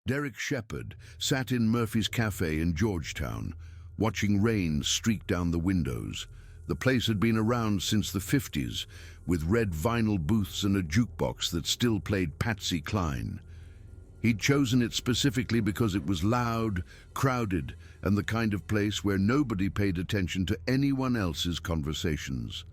Derek Shepherd sat in Murphy's Cafe in Georgetown, watching rain streak down the windows. The place had been around since the 50s, with red vinyl booths and a jukebox that still played Patsy Cline. He'd chosen it specifically because it was loud, crowded, and the kind of place where nobody paid attention to anyone else's conversations.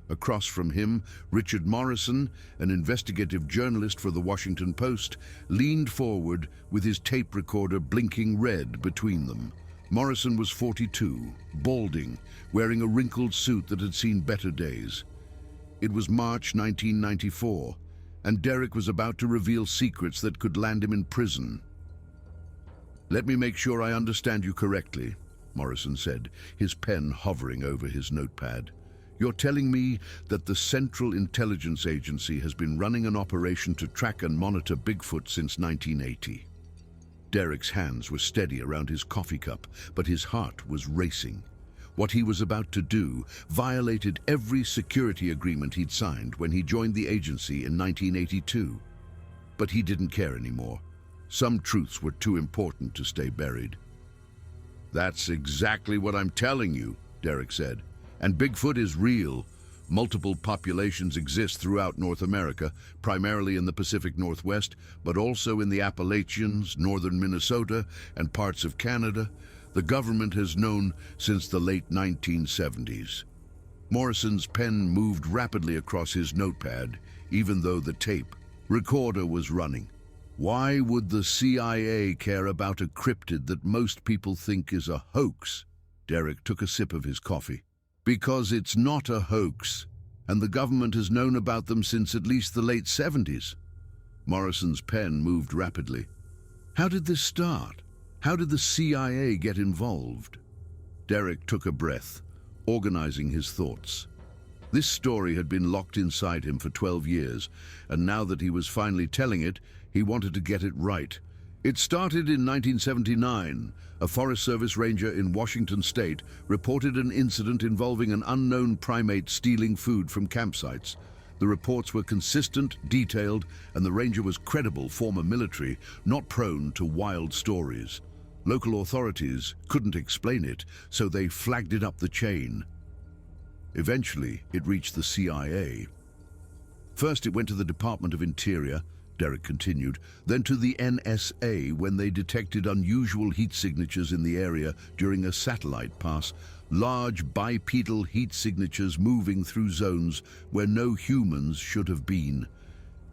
Across from him, Richard Morrison, an investigative journalist for the Washington Post, leaned forward with his tape recorder blinking red between them. Morrison was 42, balding, wearing a wrinkled suit that had seen better days. It was March 1994, and Derek was about to reveal secrets that could land him in prison. "Let me make sure I understand you correctly," Morrison said, his pen hovering over his notepad. "You're telling me that the Central Intelligence Agency has been running an operation to track and monitor Bigfoot since 1980. Derek's hands were steady around his coffee cup, but his heart was racing. What he was about to do violated every security agreement he'd signed when he joined the agency in 1982. But he didn't care anymore. Some truths were too important to stay buried. "That's exactly what I'm telling you," Derek said. "And Bigfoot is real. Multiple populations exist throughout North America, primarily in the Pacific Northwest, but also in the Appalachians, northern Minnesota, and parts of Canada. The government has known since the late 1970s. Morrison's pen moved rapidly across his notepad, even though the tape recorder was running. "Why would the CIA care about a cryptid that most people think is a hoax?" Derek took a sip of his coffee. "Because it's not a hoax, and the government has known about them since at least the late 70s. Morrison's pen moved rapidly. "How did this start? How did the CIA get involved?" Derek took a breath, organizing his thoughts. This story had been locked inside him for 12 years, and now that he was finally telling it, he wanted to get it right. It started in 1979. A Forest Service ranger in Washington state reported an incident involving an unknown primate stealing food from campsites. The reports were consistent, detailed, and the ranger was credible, former military, not prone to wild stories. Local authorities couldn't explain it, so they flagged it up the chain. Eventually, it reached the CIA. First, it went to the Department of Interior, Derek continued, then to the NSA when they detected unusual heat signatures in the area during a satellite pass, large bipedal heat signatures moving through zones where no humans should have been.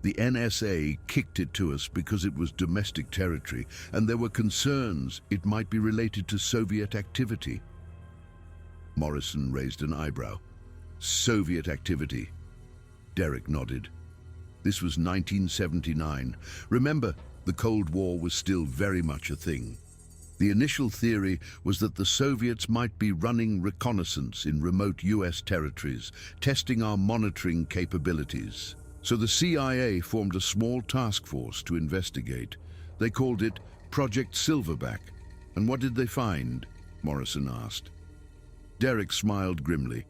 The NSA kicked it to us because it was domestic territory, and there were concerns it might be related to Soviet activity. Morrison raised an eyebrow. "Soviet activity?" Derek nodded. This was 1979. Remember, the Cold War was still very much a thing. The initial theory was that the Soviets might be running reconnaissance in remote US territories, testing our monitoring capabilities. So the CIA formed a small task force to investigate. They called it Project Silverback. "And what did they find?" Morrison asked. Derek smiled grimly.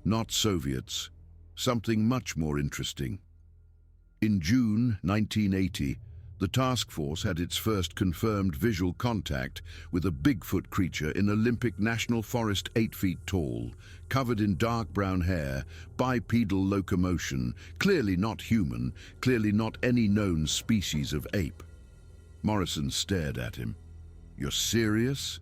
"Not Soviets. Something much more interesting." In June 1980, the task force had its first confirmed visual contact with a Bigfoot creature in Olympic National Forest 8 feet tall, covered in dark brown hair, bipedal locomotion, clearly not human, clearly not any known species of ape. Morrison stared at him. "You're serious?"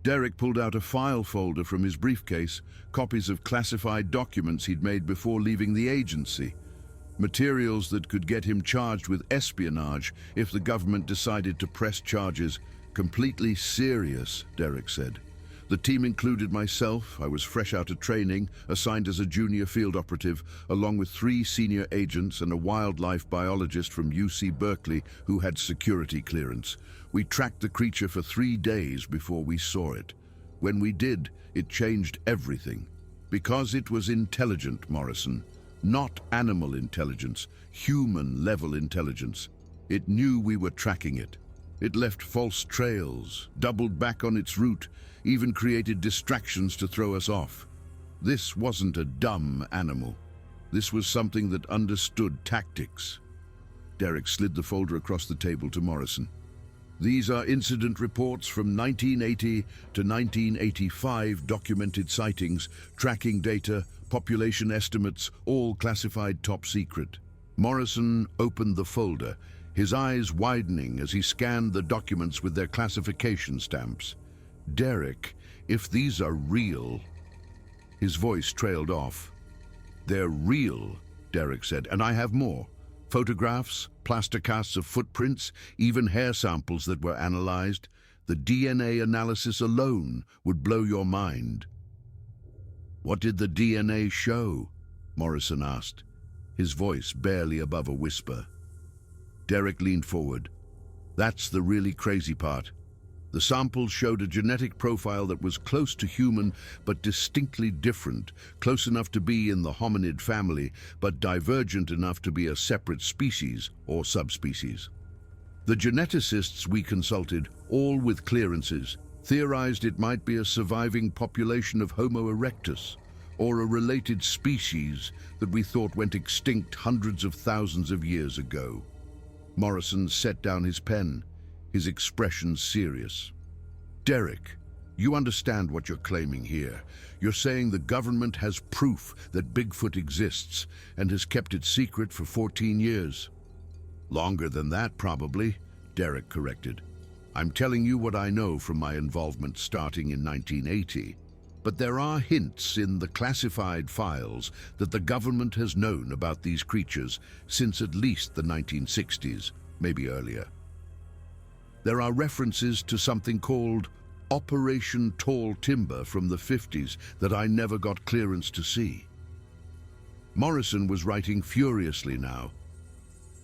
Derek pulled out a file folder from his briefcase, copies of classified documents he'd made before leaving the agency. Materials that could get him charged with espionage if the government decided to press charges. "Completely serious," Derek said. "The team included myself. I was fresh out of training, assigned as a junior field operative, along with 3 senior agents and a wildlife biologist from UC Berkeley who had security clearance. We tracked the creature for 3 days before we saw it. When we did, it changed everything. Because it was intelligent, Morrison. Not animal intelligence, human-level intelligence. It knew we were tracking it. It left false trails, doubled back on its route, even created distractions to throw us off. This wasn't a dumb animal. This was something that understood tactics." Derek slid the folder across the table to Morrison. These are incident reports from 1980 to 1985, documented sightings, tracking data, population estimates, all classified top secret. Morrison opened the folder, his eyes widening as he scanned the documents with their classification stamps. Derek, if these are real... His voice trailed off. They're real, Derek said, and I have more. Photographs, plaster casts of footprints, even hair samples that were analyzed. The DNA analysis alone would blow your mind. What did the DNA show? Morrison asked, his voice barely above a whisper. Derek leaned forward. That's the really crazy part. The samples showed a genetic profile that was close to human, but distinctly different, close enough to be in the hominid family, but divergent enough to be a separate species or subspecies. The geneticists we consulted, all with clearances, theorized it might be a surviving population of Homo erectus, or a related species that we thought went extinct hundreds of thousands of years ago. Morrison set down his pen, his expression serious. Derek, you understand what you're claiming here. You're saying the government has proof that Bigfoot exists and has kept it secret for 14 years. Longer than that, probably, Derek corrected. I'm telling you what I know from my involvement starting in 1980. But there are hints in the classified files that the government has known about these creatures since at least the 1960s, maybe earlier. There are references to something called Operation Tall Timber from the 50s that I never got clearance to see. Morrison was writing furiously now.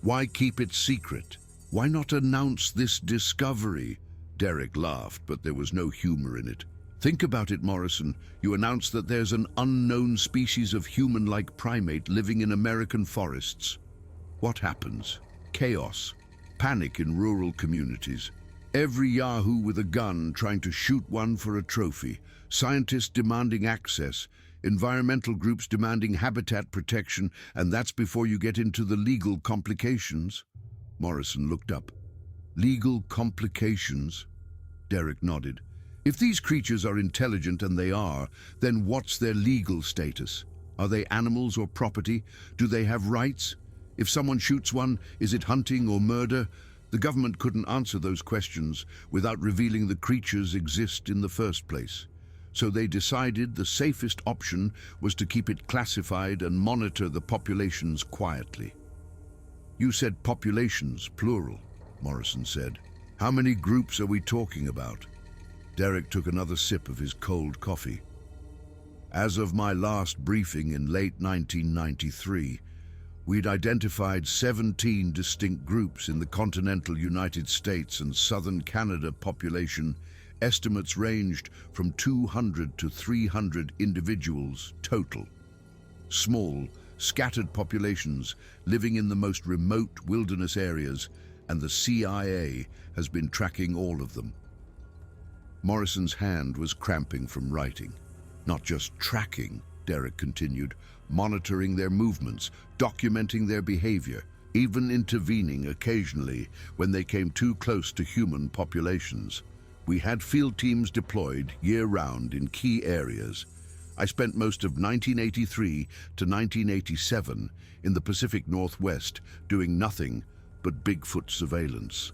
Why keep it secret? Why not announce this discovery? Derek laughed, but there was no humor in it. Think about it, Morrison. You announce that there's an unknown species of human-like primate living in American forests. What happens? Chaos. Panic in rural communities. Every yahoo with a gun trying to shoot one for a trophy. Scientists demanding access. Environmental groups demanding habitat protection, and that's before you get into the legal complications. Morrison looked up. Legal complications? Derek nodded. If these creatures are intelligent, and they are, then what's their legal status? Are they animals or property? Do they have rights? If someone shoots one, is it hunting or murder? The government couldn't answer those questions without revealing the creatures exist in the first place. So they decided the safest option was to keep it classified and monitor the populations quietly. You said populations, plural, Morrison said. How many groups are we talking about? Derek took another sip of his cold coffee. As of my last briefing in late 1993, we'd identified 17 distinct groups in the continental United States and southern Canada population. Estimates ranged from 200 to 300 individuals total. Small, scattered populations living in the most remote wilderness areas, and the CIA has been tracking all of them. Morrison's hand was cramping from writing. Not just tracking, Derek continued, monitoring their movements, documenting their behavior, even intervening occasionally when they came too close to human populations. We had field teams deployed year-round in key areas. I spent most of 1983 to 1987 in the Pacific Northwest doing nothing but Bigfoot surveillance.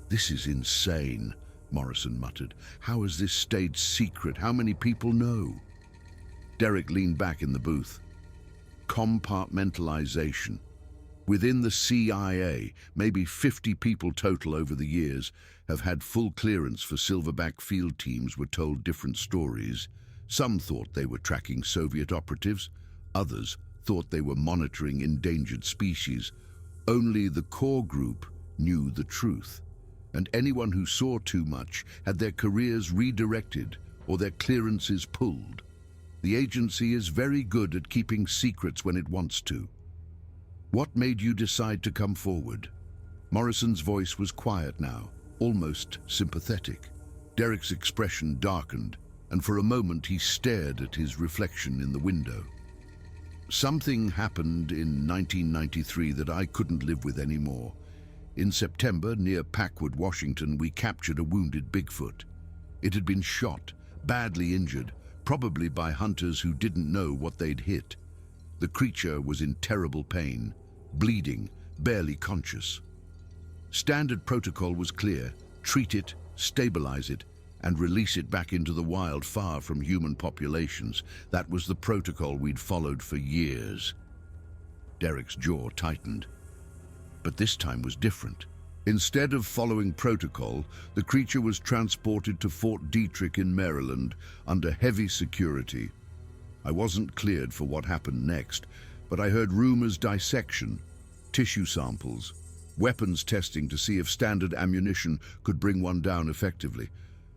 This is insane, Morrison muttered. How has this stayed secret? How many people know? Derek leaned back in the booth. Compartmentalization. Within the CIA, maybe 50 people total over the years have had full clearance for silverback field teams were told different stories. Some thought they were tracking Soviet operatives. Others thought they were monitoring endangered species. Only the core group knew the truth. And anyone who saw too much had their careers redirected or their clearances pulled. The agency is very good at keeping secrets when it wants to. What made you decide to come forward? Morrison's voice was quiet now, almost sympathetic. Derek's expression darkened, and for a moment he stared at his reflection in the window. Something happened in 1993 that I couldn't live with anymore. In September, near Packwood, Washington, we captured a wounded Bigfoot. It had been shot, badly injured, probably by hunters who didn't know what they'd hit. The creature was in terrible pain, bleeding, barely conscious. Standard protocol was clear: treat it, stabilize it, and release it back into the wild, far from human populations. That was the protocol we'd followed for years. Derek's jaw tightened. But this time was different. Instead of following protocol, the creature was transported to Fort Detrick in Maryland under heavy security. I wasn't cleared for what happened next, but I heard rumors: dissection, tissue samples, weapons testing to see if standard ammunition could bring one down effectively.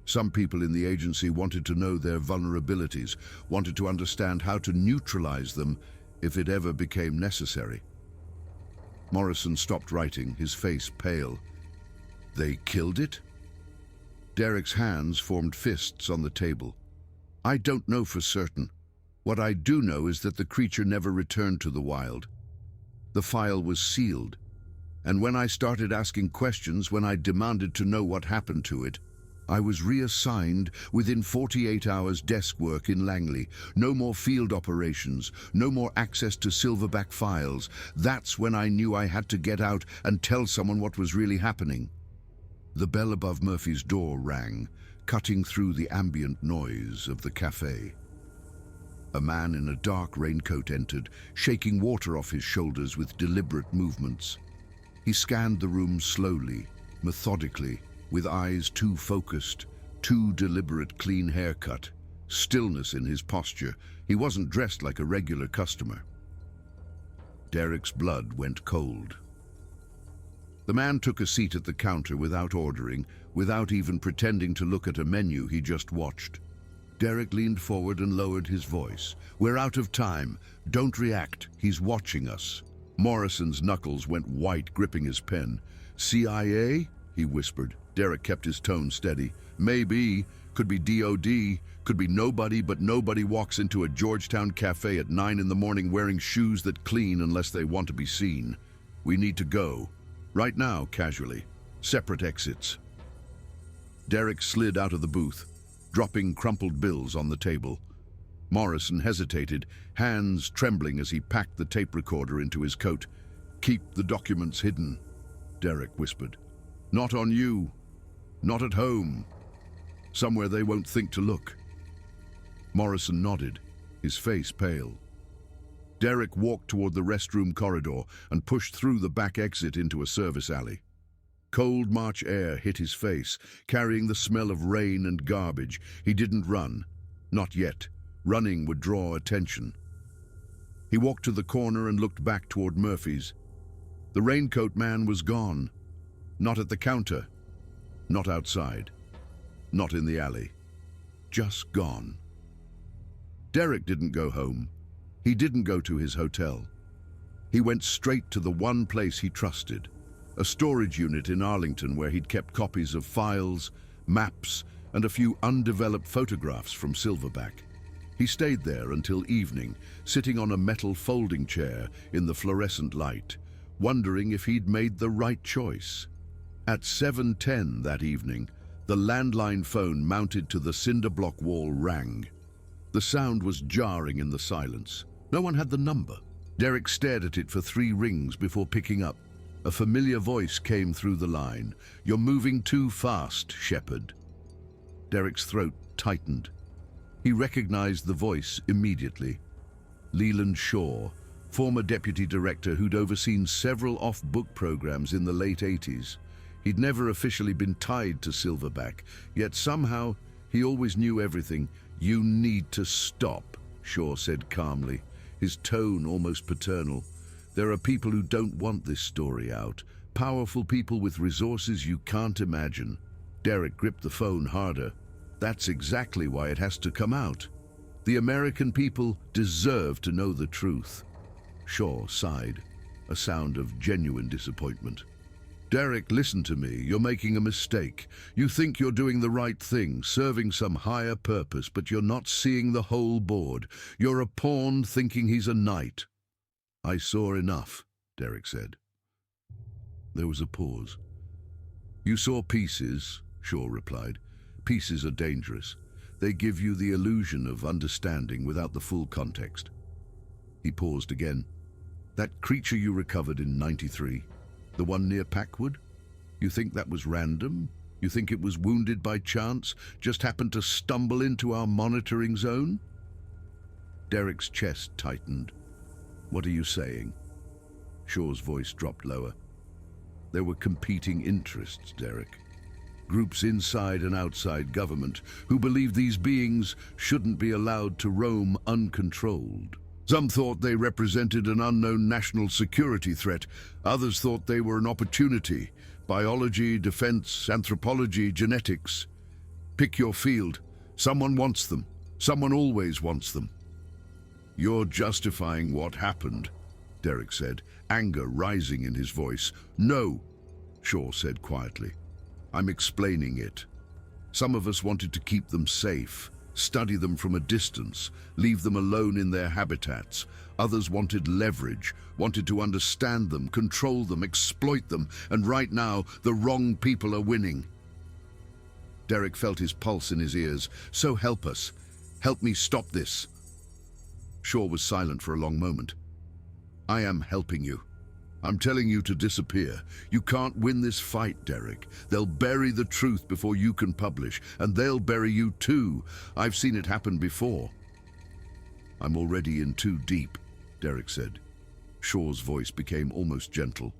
Some people in the agency wanted to know their vulnerabilities, wanted to understand how to neutralize them if it ever became necessary. Morrison stopped writing, his face pale. They killed it? Derek's hands formed fists on the table. I don't know for certain. What I do know is that the creature never returned to the wild. The file was sealed, and when I started asking questions, when I demanded to know what happened to it, I was reassigned within 48 hours desk work in Langley. No more field operations, no more access to silverback files. That's when I knew I had to get out and tell someone what was really happening. The bell above Murphy's door rang, cutting through the ambient noise of the cafe. A man in a dark raincoat entered, shaking water off his shoulders with deliberate movements. He scanned the room slowly, methodically, with eyes too focused, too deliberate, clean haircut, stillness in his posture. He wasn't dressed like a regular customer. Derek's blood went cold. The man took a seat at the counter without ordering, without even pretending to look at a menu he just watched. Derek leaned forward and lowered his voice. We're out of time. Don't react. He's watching us. Morrison's knuckles went white, gripping his pen. CIA? He whispered. Derek kept his tone steady. Maybe. Could be DOD. Could be nobody, but nobody walks into a Georgetown cafe at 9 in the morning wearing shoes that clean unless they want to be seen. We need to go. Right now, casually. Separate exits. Derek slid out of the booth, dropping crumpled bills on the table. Morrison hesitated, hands trembling as he packed the tape recorder into his coat. Keep the documents hidden, Derek whispered. Not on you. Not at home. Somewhere they won't think to look. Morrison nodded, his face pale. Derek walked toward the restroom corridor and pushed through the back exit into a service alley. Cold March air hit his face, carrying the smell of rain and garbage. He didn't run. Not yet. Running would draw attention. He walked to the corner and looked back toward Murphy's. The raincoat man was gone. Not at the counter. Not outside. Not in the alley. Just gone. Derek didn't go home. He didn't go to his hotel. He went straight to the one place he trusted, a storage unit in Arlington where he'd kept copies of files, maps, and a few undeveloped photographs from Silverback. He stayed there until evening, sitting on a metal folding chair in the fluorescent light, wondering if he'd made the right choice. At 7:10 that evening, the landline phone mounted to the cinder block wall rang. The sound was jarring in the silence. No one had the number. Derek stared at it for 3 rings before picking up. A familiar voice came through the line. You're moving too fast, Shepard. Derek's throat tightened. He recognized the voice immediately. Leland Shaw, former deputy director who'd overseen several off-book programs in the late 80s. He'd never officially been tied to Silverback, yet somehow he always knew everything. You need to stop, Shaw said calmly, his tone almost paternal. There are people who don't want this story out, powerful people with resources you can't imagine. Derek gripped the phone harder. That's exactly why it has to come out. The American people deserve to know the truth. Shaw sighed, a sound of genuine disappointment. Derek, listen to me. You're making a mistake. You think you're doing the right thing, serving some higher purpose, but you're not seeing the whole board. You're a pawn thinking he's a knight. I saw enough, Derek said. There was a pause. "You saw pieces," Shaw replied. "Pieces are dangerous. They give you the illusion of understanding without the full context." He paused again. "That creature you recovered in '93, the one near Packwood? You think that was random? You think it was wounded by chance, just happened to stumble into our monitoring zone?" Derek's chest tightened. "What are you saying?" Shaw's voice dropped lower. "There were competing interests, Derek. Groups inside and outside government who believed these beings shouldn't be allowed to roam uncontrolled. Some thought they represented an unknown national security threat. Others thought they were an opportunity. Biology, defense, anthropology, genetics. Pick your field. Someone wants them. Someone always wants them." "You're justifying what happened," Derek said, anger rising in his voice. "No," Shaw said quietly. "I'm explaining it. Some of us wanted to keep them safe, study them from a distance, leave them alone in their habitats. Others wanted leverage, wanted to understand them, control them, exploit them, and right now, the wrong people are winning." Derek felt his pulse in his ears. "So help us. Help me stop this." Shaw was silent for a long moment. "I am helping you. I'm telling you to disappear. You can't win this fight, Derek. They'll bury the truth before you can publish, and they'll bury you too. I've seen it happen before." "I'm already in too deep," Derek said. Shaw's voice became almost gentle.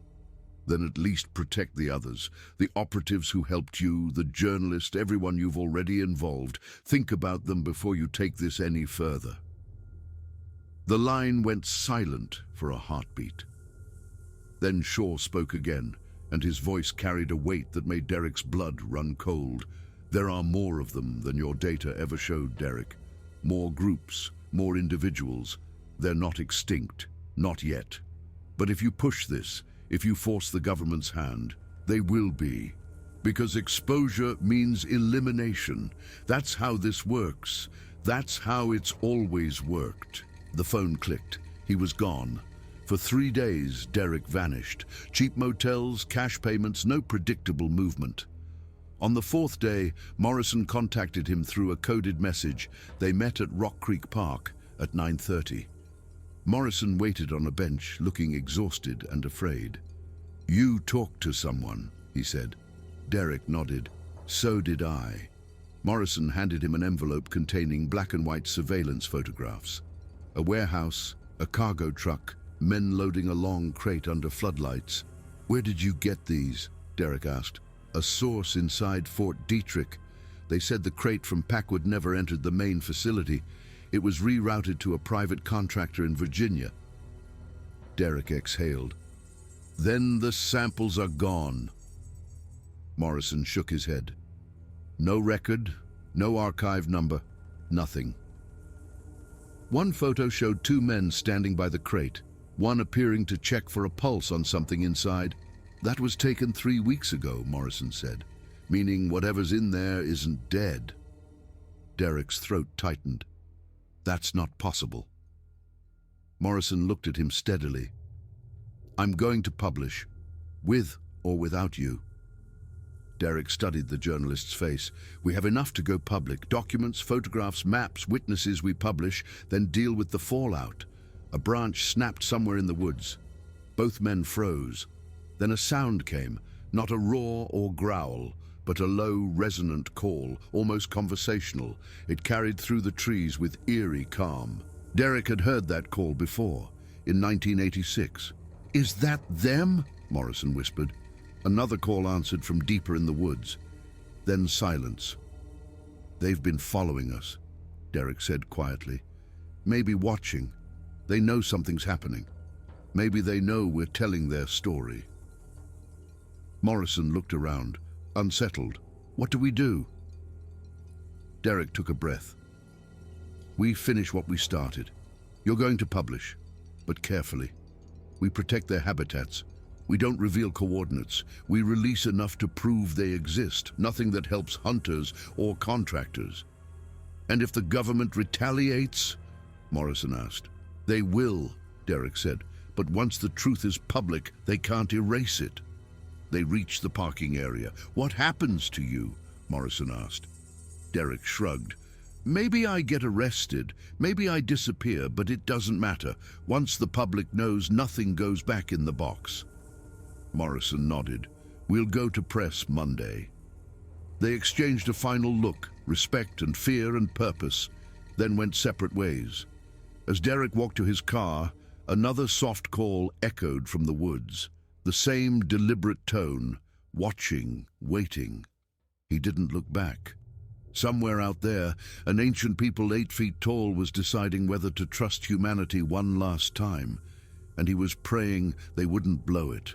"Then at least protect the others, the operatives who helped you, the journalist, everyone you've already involved. Think about them before you take this any further." The line went silent for a heartbeat. Then Shaw spoke again, and his voice carried a weight that made Derek's blood run cold. "There are more of them than your data ever showed, Derek. More groups, more individuals. They're not extinct, not yet. But if you push this, if you force the government's hand, they will be. Because exposure means elimination. That's how this works. That's how it's always worked." The phone clicked. He was gone. For 3 days, Derek vanished. Cheap motels, cash payments, no predictable movement. On the 4th day, Morrison contacted him through a coded message. They met at Rock Creek Park at 9:30. Morrison waited on a bench, looking exhausted and afraid. "You talked to someone," he said. Derek nodded. "So did I." Morrison handed him an envelope containing black and white surveillance photographs. A warehouse, a cargo truck, men loading a long crate under floodlights. "Where did you get these?" Derek asked. "A source inside Fort Detrick. They said the crate from Packwood never entered the main facility. It was rerouted to a private contractor in Virginia." Derek exhaled. "Then the samples are gone." Morrison shook his head. "No record, no archive number, nothing." One photo showed 2 men standing by the crate, one appearing to check for a pulse on something inside. "That was taken 3 weeks ago," Morrison said, "meaning whatever's in there isn't dead." Derek's throat tightened. "That's not possible." Morrison looked at him steadily. "I'm going to publish, with or without you." Derek studied the journalist's face. "We have enough to go public. Documents, photographs, maps, witnesses we publish, then deal with the fallout." A branch snapped somewhere in the woods. Both men froze. Then a sound came, not a roar or growl, but a low, resonant call, almost conversational. It carried through the trees with eerie calm. Derek had heard that call before, in 1986. "Is that them?" Morrison whispered. Another call answered from deeper in the woods. Then silence. "They've been following us," Derek said quietly. "Maybe watching. They know something's happening. Maybe they know we're telling their story." Morrison looked around, unsettled. "What do we do?" Derek took a breath. "We finish what we started. You're going to publish, but carefully. We protect their habitats. We don't reveal coordinates. We release enough to prove they exist, nothing that helps hunters or contractors." "And if the government retaliates?" Morrison asked. "They will," Derek said, "but once the truth is public, they can't erase it." They reached the parking area. "What happens to you?" Morrison asked. Derek shrugged. "Maybe I get arrested, maybe I disappear, but it doesn't matter. Once the public knows, nothing goes back in the box." Morrison nodded. "We'll go to press Monday." They exchanged a final look, respect and fear and purpose, then went separate ways. As Derek walked to his car, another soft call echoed from the woods. The same deliberate tone, watching, waiting. He didn't look back. Somewhere out there, an ancient people 8 feet tall was deciding whether to trust humanity one last time, and he was praying they wouldn't blow it.